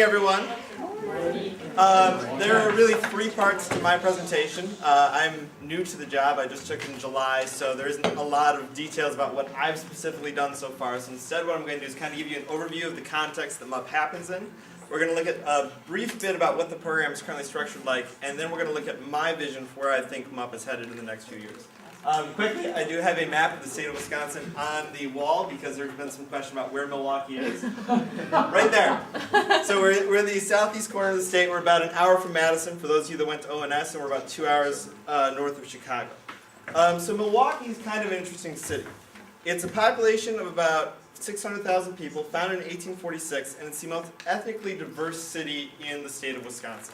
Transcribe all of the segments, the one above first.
Everyone. There are really three parts to my presentation. I'm new to the job. I just took it in July, so there isn't a lot of details about what I've specifically done so far. So instead what I'm going to do is kind of give you an overview of the context that MUP happens in. We're going to look at a brief bit about what the program is currently structured like, and then we're going to look at my vision for where I think MUP is headed in the next few years. Quickly, I do have a map of the state of Wisconsin on the wall because there's been some question about where Milwaukee is. Right there. So we're in the southeast corner of the state. We're about an hour from Madison, for those of you that went to ONS, and we're about 2 hours north of Chicago. So Milwaukee is kind of an interesting city. It's a population of about 600,000 people, founded in 1846, and it's the most ethnically diverse city in the state of Wisconsin.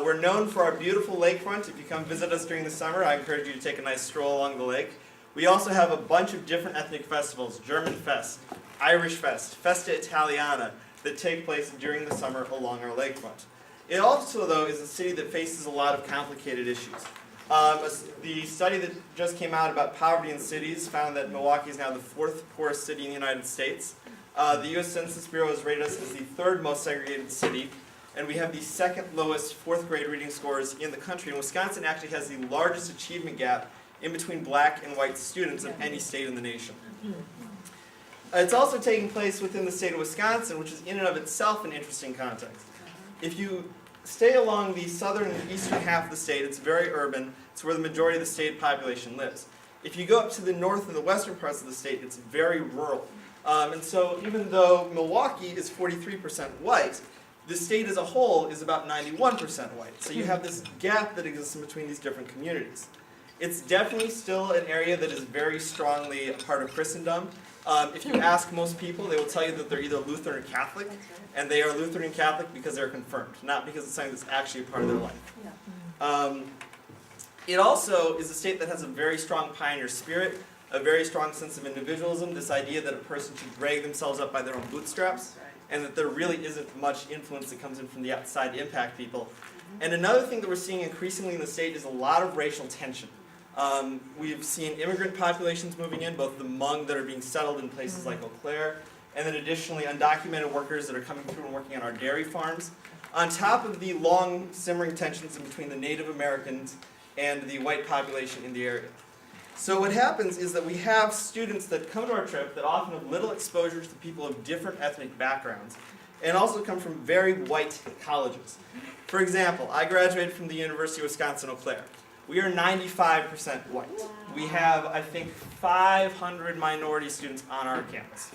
We're known for our beautiful lakefront. If you come visit us during the summer, I encourage you to take a nice stroll along the lake. We also have a bunch of different ethnic festivals, German Fest, Irish Fest, Festa Italiana, that take place during the summer along our lakefront. It also, though, is a city that faces a lot of complicated issues. The study that just came out about poverty in cities found that Milwaukee is now the fourth poorest city in the United States. The U.S. Census Bureau has rated us as the third most segregated city. And we have the second lowest fourth grade reading scores in the country. And Wisconsin actually has the largest achievement gap in between black and white students of any state in the nation. It's also taking place within the state of Wisconsin, which is in and of itself an interesting context. If you stay along the southern and eastern half of the state, it's very urban. It's where the majority of the state population lives. If you go up to the north and the western parts of the state, it's very rural. And so even though Milwaukee is 43% white, the state as a whole is about 91% white. So you have this gap that exists in between these different communities. It's definitely still an area that is very strongly a part of Christendom. If you ask most people, they will tell you that they're either Lutheran or Catholic, and they are Lutheran and Catholic because they're confirmed, not because it's something that's actually a part of their life. It also is a state that has a very strong pioneer spirit, a very strong sense of individualism, this idea that a person should drag themselves up by their own bootstraps, and that there really isn't much influence that comes in from the outside to impact people. And another thing that we're seeing increasingly in the state is a lot of racial tension. We've seen immigrant populations moving in, both the Hmong that are being settled in places like Eau Claire, and then additionally undocumented workers that are coming through and working on our dairy farms, on top of the long simmering tensions in between the Native Americans and the white population in the area. So what happens is that we have students that come to our trip that often have little exposure to people of different ethnic backgrounds and also come from very white colleges. For example, I graduated from the University of Wisconsin-Eau Claire. We are 95% white. We have, I think, 500 minority students on our campus.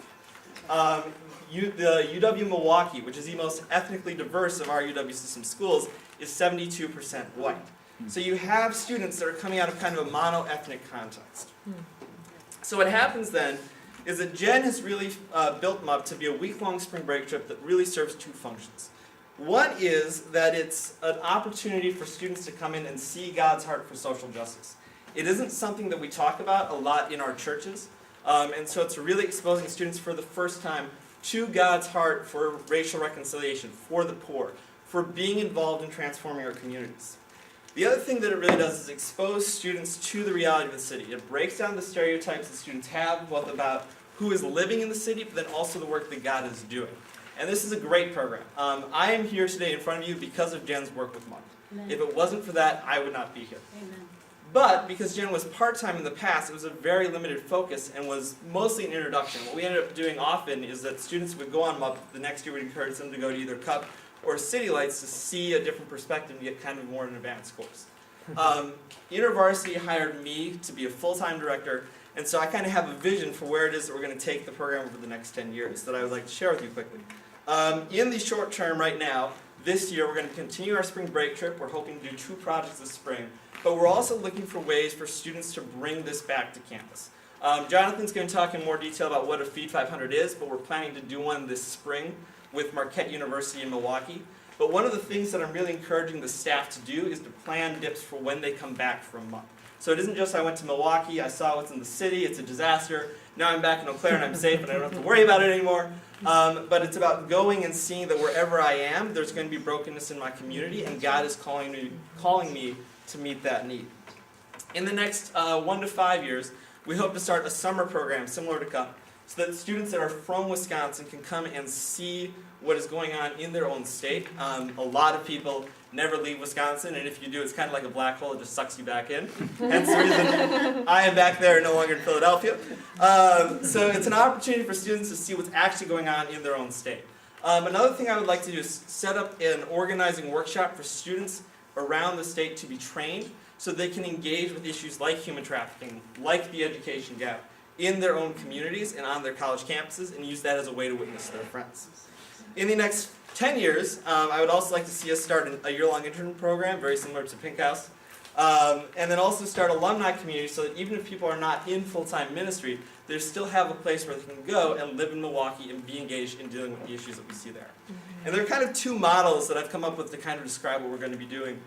The UW-Milwaukee, which is the most ethnically diverse of our UW system schools, is 72% white. So you have students that are coming out of kind of a mono-ethnic context. So what happens then is that Jen has really built MUP to be a week-long spring break trip that really serves two functions. One is that it's an opportunity for students to come in and see God's heart for social justice. It isn't something that we talk about a lot in our churches, and so it's really exposing students for the first time to God's heart for racial reconciliation, for the poor, for being involved in transforming our communities. The other thing that it really does is expose students to the reality of the city. It breaks down the stereotypes that students have, both about who is living in the city, but then also the work that God is doing. And this is a great program. I am here today in front of you because of Jen's work with MUP. If it wasn't for that, I would not be here. Amen. But because Jen was part-time in the past, it was a very limited focus and was mostly an introduction. What we ended up doing often is that students would go on MUP. The next year we'd encourage them to go to either CUP or City Lights to see a different perspective and get kind of more of an advanced course. InterVarsity hired me to be a full-time director, and so I kind of have a vision for where it is that we're going to take the program over the next 10 years that I would like to share with you quickly. In the short term right now, this year we're going to continue our spring break trip. We're hoping to do 2 projects this spring, but we're also looking for ways for students to bring this back to campus. Jonathan's going to talk in more detail about what a Feed 500 is, but we're planning to do one this spring with Marquette University in Milwaukee. But one of the things that I'm really encouraging the staff to do is to plan dips for when they come back from MUP. So it isn't just I went to Milwaukee, I saw what's in the city, it's a disaster, now I'm back in Eau Claire and I'm safe and I don't have to worry about it anymore. But it's about going and seeing that wherever I am, there's going to be brokenness in my community and God is calling me to meet that need. In the next 1 to 5 years, we hope to start a summer program similar to CUP so that students that are from Wisconsin can come and see what is going on in their own state. A lot of people never leave Wisconsin, and if you do, it's kind of like a black hole, it just sucks you back in. Hence the reason I am back there, no longer in Philadelphia. So it's an opportunity for students to see what's actually going on in their own state. Another thing I would like to do is set up an organizing workshop for students around the state to be trained so they can engage with issues like human trafficking, like the education gap, in their own communities and on their college campuses, and use that as a way to witness their friends. In the next 10 years, I would also like to see us start a year-long intern program, very similar to Pink House, and then also start alumni communities so that even if people are not in full-time ministry, they still have a place where they can go and live in Milwaukee and be engaged in dealing with the issues that we see there. And there are kind of two models that I've come up with to kind of describe what we're going to be doing.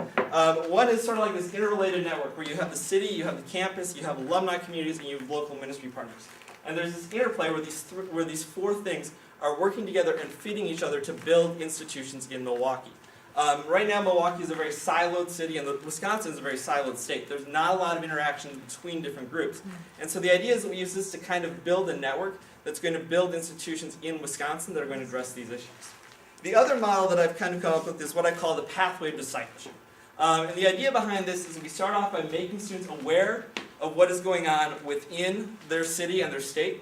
One is sort of like this interrelated network where you have the city, you have the campus, you have alumni communities, and you have local ministry partners. And there's this interplay where these four things are working together and feeding each other to build institutions in Milwaukee. Right now, Milwaukee is a very siloed city, and Wisconsin is a very siloed state. There's not a lot of interaction between different groups. And so the idea is that we use this to kind of build a network that's going to build institutions in Wisconsin that are going to address these issues. The other model that I've kind of come up with is what I call the pathway of discipleship. And the idea behind this is that we start off by making students aware of what is going on within their city and their state.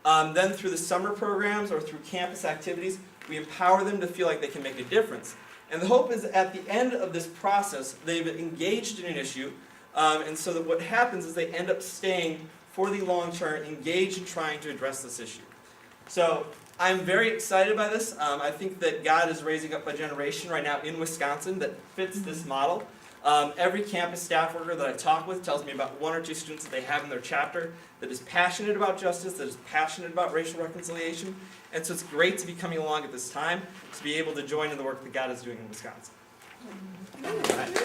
Then through the summer programs or through campus activities, we empower them to feel like they can make a difference. And the hope is that at the end of this process, they've engaged in an issue, and so that what happens is they end up staying for the long term, engaged in trying to address this issue. So I'm very excited by this. I think that God is raising up a generation right now in Wisconsin that fits this model. Every campus staff worker that I talk with tells me about one or two students that they have in their chapter that is passionate about justice, that is passionate about racial reconciliation. And so it's great to be coming along at this time to be able to join in the work that God is doing in Wisconsin. All right.